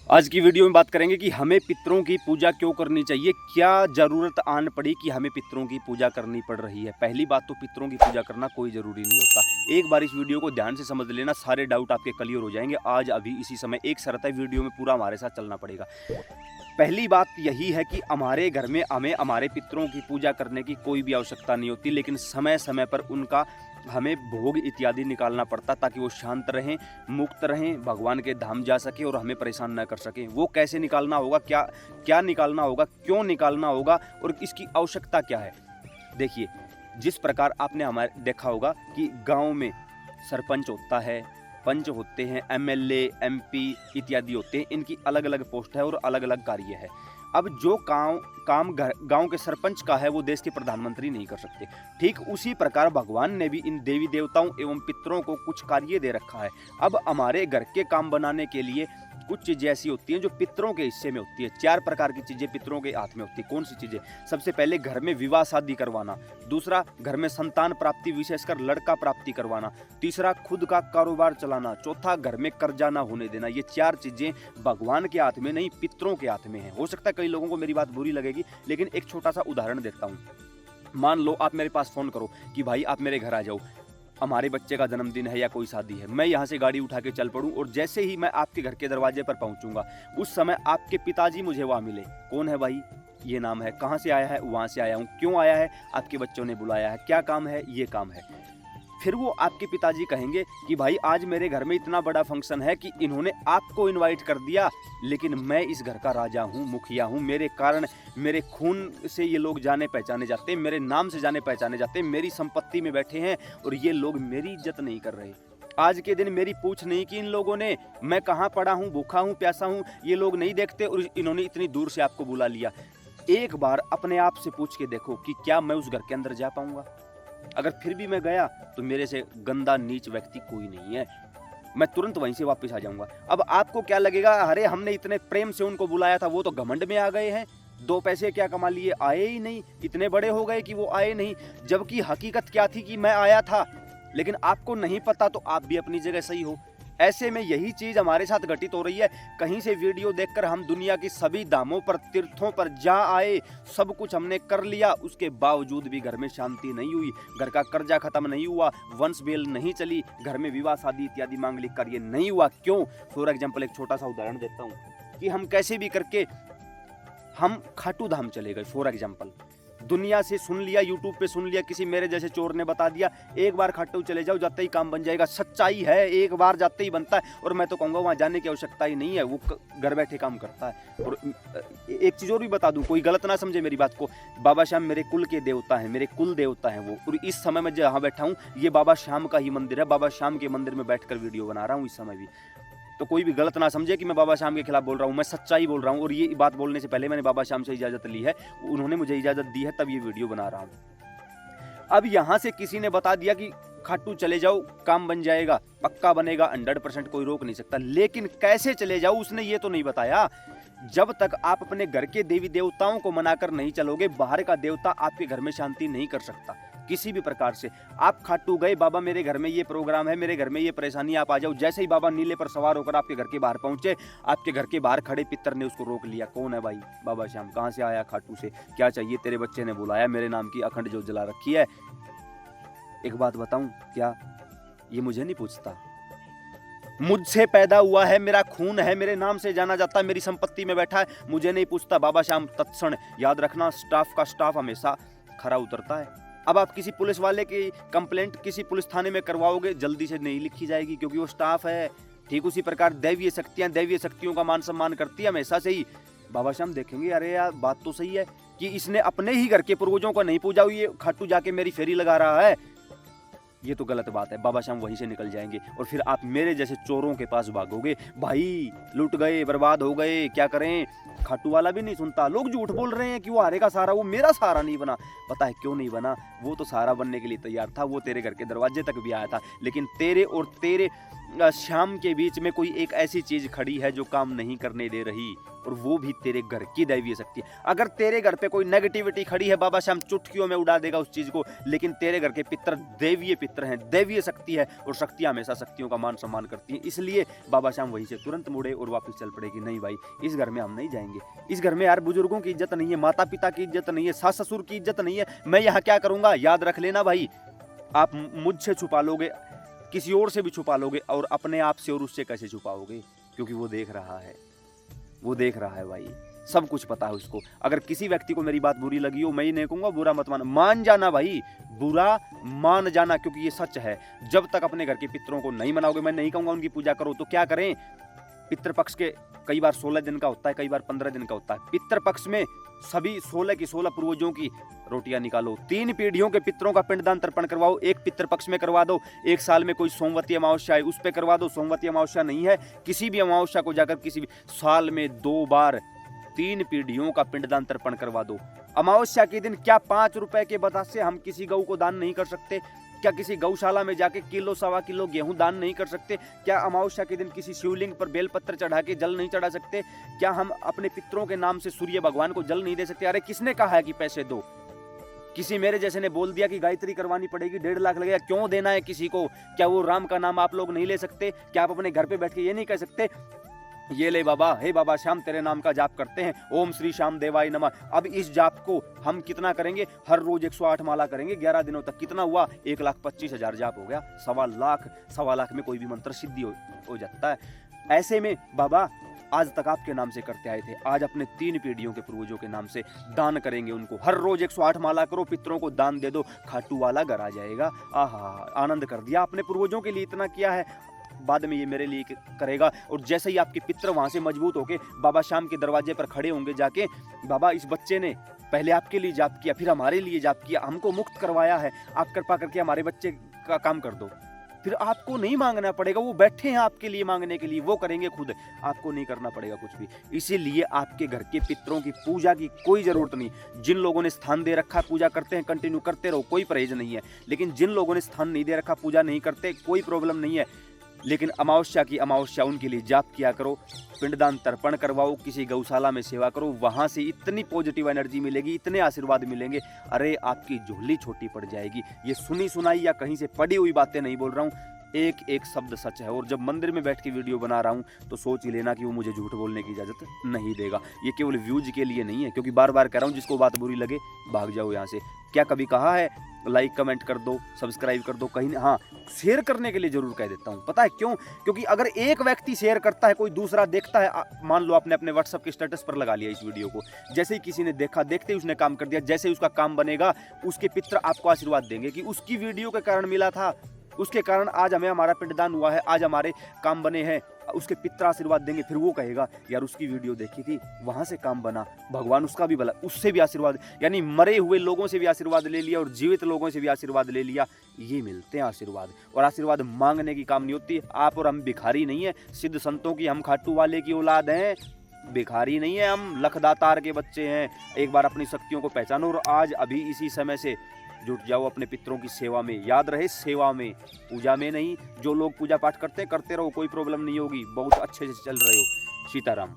आज की वीडियो में बात करेंगे कि हमें पितरों की पूजा क्यों करनी चाहिए, क्या ज़रूरत आन पड़ी कि हमें पितरों की पूजा करनी पड़ रही है। पहली बात तो पितरों की पूजा करना कोई ज़रूरी नहीं होता। एक बार इस वीडियो को ध्यान से समझ लेना, सारे डाउट आपके क्लियर हो जाएंगे। आज अभी इसी समय एक शर्त है, वीडियो में पूरा हमारे साथ चलना पड़ेगा। पहली बात यही है कि हमारे घर में हमें हमारे पितरों की पूजा करने की कोई भी आवश्यकता नहीं होती, लेकिन समय समय पर उनका हमें भोग इत्यादि निकालना पड़ता ताकि वो शांत रहें, मुक्त रहें, भगवान के धाम जा सके और हमें परेशान न कर सकें। वो कैसे निकालना होगा, क्या क्या निकालना होगा, क्यों निकालना होगा और इसकी आवश्यकता क्या है। देखिए, जिस प्रकार आपने हमारे देखा होगा कि गांव में सरपंच होता है, पंच होते हैं, एमएलए, एमपी इत्यादि होते हैं। इनकी अलग अलग पोस्ट है और अलग अलग कार्य है। अब जो काम गांव के सरपंच का है वो देश के प्रधानमंत्री नहीं कर सकते। ठीक उसी प्रकार भगवान ने भी इन देवी देवताओं एवं पितरों को कुछ कार्य दे रखा है। अब हमारे घर के काम बनाने के लिए कुछ चीज़ें ऐसी होती हैं जो पितरों के हिस्से में होती है। 4 प्रकार की चीज़ें पितरों के हाथ में होती है। कौन सी चीज़ें? सबसे पहले घर में विवाह शादी करवाना, दूसरा घर में संतान प्राप्ति विशेषकर लड़का प्राप्ति करवाना, तीसरा खुद का कारोबार चलाना, चौथा घर में कर्जा ना होने देना। ये 4 चीज़ें भगवान के हाथ में नहीं, पितरों के हाथ में है। हो सकता है कई लोगों को मेरी बात बुरी लगेगी, लेकिन एक छोटा सा उदाहरण देता हूँ। मान लो आप मेरे पास फ़ोन करो कि भाई आप मेरे घर आ जाओ, हमारे बच्चे का जन्मदिन है या कोई शादी है। मैं यहाँ से गाड़ी उठा के चल पड़ूँ और जैसे ही मैं आपके घर के दरवाजे पर पहुँचूंगा, उस समय आपके पिताजी मुझे वहाँ मिले। कौन है भाई? ये नाम है। कहाँ से आया है? वहाँ से आया हूँ। क्यों आया है? आपके बच्चों ने बुलाया है। क्या काम है? ये काम है। फिर वो आपके पिताजी कहेंगे कि भाई आज मेरे घर में इतना बड़ा फंक्शन है कि इन्होंने आपको इनवाइट कर दिया, लेकिन मैं इस घर का राजा हूँ, मुखिया हूँ। मेरे कारण, मेरे खून से ये लोग जाने पहचाने जाते हैं, मेरे नाम से जाने पहचाने जाते हैं, मेरी संपत्ति में बैठे हैं और ये लोग मेरी इज्जत नहीं कर रहे। आज के दिन मेरी पूछ नहीं की इन लोगों ने, मैं कहाँ पड़ा हूँ, भूखा हूँ, प्यासा हूँ, ये लोग नहीं देखते और इन्होंने इतनी दूर से आपको बुला लिया। एक बार अपने आप से पूछ के देखो कि क्या मैं उस घर के अंदर जा पाऊंगा? अगर फिर भी मैं गया तो मेरे से गंदा नीच व्यक्ति कोई नहीं है, मैं तुरंत वहीं से वापस आ जाऊंगा। अब आपको क्या लगेगा, अरे हमने इतने प्रेम से उनको बुलाया था, वो तो घमंड में आ गए हैं, 2 पैसे क्या कमा लिए, आए ही नहीं, इतने बड़े हो गए कि वो आए नहीं। जबकि हकीकत क्या थी कि मैं आया था, लेकिन आपको नहीं पता, तो आप भी अपनी जगह सही हो। ऐसे में यही चीज हमारे साथ घटित हो रही है। कहीं से वीडियो देखकर हम दुनिया की सभी धामों पर, तीर्थों पर जा आए, सब कुछ हमने कर लिया, उसके बावजूद भी घर में शांति नहीं हुई, घर का कर्जा खत्म नहीं हुआ, वंश बेल नहीं चली, घर में विवाह शादी इत्यादि मांगलिक कार्य नहीं हुआ। क्यों? फॉर एग्जाम्पल एक छोटा सा उदाहरण देता हूँ कि हम कैसे भी करके हम खाटू धाम चले गए। फॉर एग्जाम्पल दुनिया से सुन लिया, यूट्यूब पे सुन लिया, किसी मेरे जैसे चोर ने बता दिया, एक बार खाटू चले जाओ, जाते ही काम बन जाएगा। सच्चाई है, एक बार जाते ही बनता है। और मैं तो कहूँगा वहाँ जाने की आवश्यकता ही नहीं है, वो घर बैठे काम करता है। और एक चीज़ और भी बता दूँ, कोई गलत ना समझे मेरी बात को, बाबा श्याम मेरे कुल के देवता हैं, मेरे कुल देवता हैं वो। और इस समय मैं जहाँ बैठा हूँ, ये बाबा श्याम का ही मंदिर है। बाबा श्याम के मंदिर में बैठकर वीडियो बना रहा हूँ इस समय भी। तो कोई भी गलत ना समझे कि मैं बाबा श्याम के खिलाफ बोल रहा हूँ, मैं सच्चाई बोल रहा हूँ। और ये बात बोलने से पहले मैंने बाबा श्याम से इजाज़त ली है, उन्होंने मुझे इजाज़त दी है, तब ये वीडियो बना रहा हूँ। अब यहाँ से किसी ने बता दिया कि खाटू चले जाओ, काम बन जाएगा, पक्का बनेगा, 100% कोई रोक नहीं सकता। लेकिन कैसे चले जाओ उसने ये तो नहीं बताया। जब तक आप अपने घर के देवी देवताओं को मनाकर नहीं चलोगे, बाहर का देवता आपके घर में शांति नहीं कर सकता किसी भी प्रकार से। आप खाटू गए, बाबा मेरे घर में ये प्रोग्राम है, मेरे घर में ये परेशानी, आप आ जाओ। जैसे ही बाबा नीले पर सवार होकर आपके घर के बाहर पहुंचे, आपके घर के बाहर खड़े पितर ने उसको रोक लिया। कौन है भाई? बाबा श्याम। कहाँ से आया? खाटू से। क्या चाहिए? तेरे बच्चे ने बुलाया, मेरे नाम की अखंड ज्योत जला रखी है। एक बात बताऊं, क्या ये मुझे नहीं पूछता? मुझसे पैदा हुआ है, मेरा खून है, मेरे नाम से जाना जाता है, मेरी संपत्ति में बैठा है, मुझे नहीं पूछता। बाबा श्याम तत्क्षण, याद रखना, स्टाफ का स्टाफ हमेशा खरा उतरता है। अब आप किसी पुलिस वाले की कंप्लेंट किसी पुलिस थाने में करवाओगे, जल्दी से नहीं लिखी जाएगी, क्योंकि वो स्टाफ है। ठीक उसी प्रकार दैवीय शक्तियां दैवीय शक्तियों का मान सम्मान करती है हमेशा से ही। बाबा श्याम देखेंगे, अरे यार बात तो सही है कि इसने अपने ही घर के पूर्वजों को नहीं पूजा, ये खाटू जाके मेरी फेरी लगा रहा है, ये तो गलत बात है। बाबा श्याम वहीं से निकल जाएंगे और फिर आप मेरे जैसे चोरों के पास भागोगे। भाई लुट गए, बर्बाद हो गए, क्या करें? खाटू वाला भी नहीं सुनता। लोग झूठ बोल रहे हैं कि वो हारे का सहारा, वो मेरा सहारा नहीं बना। पता है क्यों नहीं बना? वो तो सहारा बनने के लिए तैयार था, वो तेरे घर के दरवाजे तक भी आया था, लेकिन तेरे और तेरे शाम के बीच में कोई एक ऐसी चीज़ खड़ी है जो काम नहीं करने दे रही, और वो भी तेरे घर की दैवीय शक्ति है। अगर तेरे घर पे कोई नेगेटिविटी खड़ी है, बाबा श्याम चुटकियों में उड़ा देगा उस चीज़ को, लेकिन तेरे घर के पितर देवीय पितर हैं, दैवीय शक्ति है, और शक्तियाँ हमेशा शक्तियों का मान सम्मान करती हैं। इसलिए बाबा श्याम वहीं से तुरंत मुड़े और वापस चल पड़े कि नहीं भाई, इस घर में हम नहीं जाएंगे। इस घर में यार बुजुर्गों की इज्जत नहीं है, माता पिता की इज्जत नहीं है, सास ससुर की इज्जत नहीं है, मैं यहाँ क्या करूँगा। याद रख लेना भाई, आप मुझसे छुपा लोगे, किसी और से भी छुपा लोगे, और अपने आप से और उससे कैसे छुपाओगे, क्योंकि वो देख रहा है, वो देख रहा है भाई, सब कुछ पता है उसको। अगर किसी व्यक्ति को मेरी बात बुरी लगी हो, मैं ही नहीं कहूँगा बुरा मत मान जाना भाई, बुरा मान जाना, क्योंकि ये सच है। जब तक अपने घर के पितरों को नहीं मनाओगे, मैं नहीं कहूँगा उनकी पूजा करो, तो क्या करें। पितृपक्ष के कई बार 16 दिन का होता है, कई बार 15 दिन का होता है। पितृपक्ष में सभी 16 की 16 पूर्वजों की रोटियां निकालो, 3 पीढ़ियों के पितरों का पिंडदान तर्पण करवाओ, एक पितृपक्ष में करवा दो, एक साल में कोई सोमवती अमावस्या है उस पर करवा दो, सोमवती अमावस्या नहीं है किसी भी अमावस्या को जाकर किसी भी साल में 2 बार 3 पीढ़ियों का पिंडदान तर्पण करवा दो। अमावस्या के दिन क्या 5 रुपए के बदले से हम किसी गऊ को दान नहीं कर सकते? क्या किसी गौशाला में जाके किलो सवा किलो गेहूं दान नहीं कर सकते? क्या अमावस्या के दिन किसी शिवलिंग पर बेलपत्र चढ़ा के जल नहीं चढ़ा सकते? क्या हम अपने पितरों के नाम से सूर्य भगवान को जल नहीं दे सकते? अरे किसने कहा है कि पैसे दो? किसी मेरे जैसे ने बोल दिया कि गायत्री करवानी पड़ेगी, 1.5 लाख लगेगा, क्यों देना है किसी को? क्या वो राम का नाम आप लोग नहीं ले सकते? क्या आप अपने घर पे बैठ के ये नहीं कह सकते, ये ले बाबा, हे बाबा श्याम तेरे नाम का जाप करते हैं, ओम श्री श्याम देवाय नमः। अब इस जाप को हम कितना करेंगे? हर रोज 108 माला करेंगे 11 दिनों तक। कितना हुआ? 1,25,000 जाप हो गया। 1.25 लाख में कोई भी मंत्र सिद्धि हो जाता है। ऐसे में बाबा आज तक आपके नाम से करते आए थे, आज अपने 3 पीढ़ियों के पूर्वजों के नाम से दान करेंगे उनको। हर रोज 108 माला करो, पितरों को दान दे दो, खाटू वाला घर आ जाएगा। आहा, आनंद कर दिया। आपने पूर्वजों के लिए इतना किया है, बाद में ये मेरे लिए करेगा। और जैसे ही आपके पितर वहां से मजबूत होके बाबा श्याम के दरवाजे पर खड़े होंगे जाके, बाबा इस बच्चे ने पहले आपके लिए जाप किया, फिर हमारे लिए जाप किया, हमको मुक्त करवाया है, आप कृपा करके हमारे बच्चे का काम कर दो। फिर आपको नहीं मांगना पड़ेगा, वो बैठे हैं आपके लिए मांगने के लिए, वो करेंगे खुद, आपको नहीं करना पड़ेगा कुछ भी। इसीलिए आपके घर के पितरों की पूजा की कोई जरूरत नहीं। जिन लोगों ने स्थान दे रखा पूजा करते हैं, कंटिन्यू करते रहो, कोई परहेज नहीं है। लेकिन जिन लोगों ने स्थान नहीं दे रखा पूजा नहीं करते, कोई प्रॉब्लम नहीं है। लेकिन अमावस्या की अमावस्या उनके लिए जाप किया करो, पिंडदान तर्पण करवाओ, किसी गौशाला में सेवा करो, वहां से इतनी पॉजिटिव एनर्जी मिलेगी, इतने आशीर्वाद मिलेंगे, अरे आपकी झोली छोटी पड़ जाएगी। ये सुनी सुनाई या कहीं से पढ़ी हुई बातें नहीं बोल रहा हूँ, एक एक शब्द सच है। और जब मंदिर में बैठ के वीडियो बना रहा हूँ तो सोच ही लेना कि वो मुझे झूठ बोलने की इजाज़त नहीं देगा। ये केवल व्यूज के लिए नहीं है, क्योंकि बार बार कह रहा हूँ, जिसको बात बुरी लगे भाग जाओ यहाँ से। क्या कभी कहा है लाइक कमेंट कर दो, सब्सक्राइब कर दो? कहीं हाँ, शेयर करने के लिए जरूर कह देता हूँ। पता है क्यों? क्योंकि अगर एक व्यक्ति शेयर करता है, कोई दूसरा देखता है, मान लो आपने अपने व्हाट्सएप के स्टेटस पर लगा लिया इस वीडियो को, जैसे ही किसी ने देखा, देखते ही उसने काम कर दिया, जैसे ही उसका काम बनेगा, उसके पितर आपको आशीर्वाद देंगे कि उसकी वीडियो के कारण मिला था, उसके कारण आज हमें हमारा पिंडदान हुआ है, आज हमारे काम बने हैं, उसके पितर आशीर्वाद देंगे। फिर वो कहेगा यार उसकी वीडियो देखी थी, वहां से काम बना, भगवान उसका भी भला, उससे भी आशीर्वाद, यानी मरे हुए लोगों से भी आशीर्वाद ले लिया और जीवित लोगों से भी आशीर्वाद ले लिया। ये मिलते हैं आशीर्वाद, और आशीर्वाद मांगने की काम नहीं होती। आप और हम भिखारी नहीं है, सिद्ध संतों की हम खाटू वाले की औलाद हैं, भिखारी नहीं है हम, लखदातार के बच्चे हैं। एक बार अपनी शक्तियों को पहचानो और आज अभी इसी समय से जुट जाओ अपने पितरों की सेवा में। याद रहे, सेवा में, पूजा में नहीं। जो लोग पूजा पाठ करते रहो, कोई प्रॉब्लम नहीं होगी, बहुत अच्छे से चल रहे हो। सीताराम।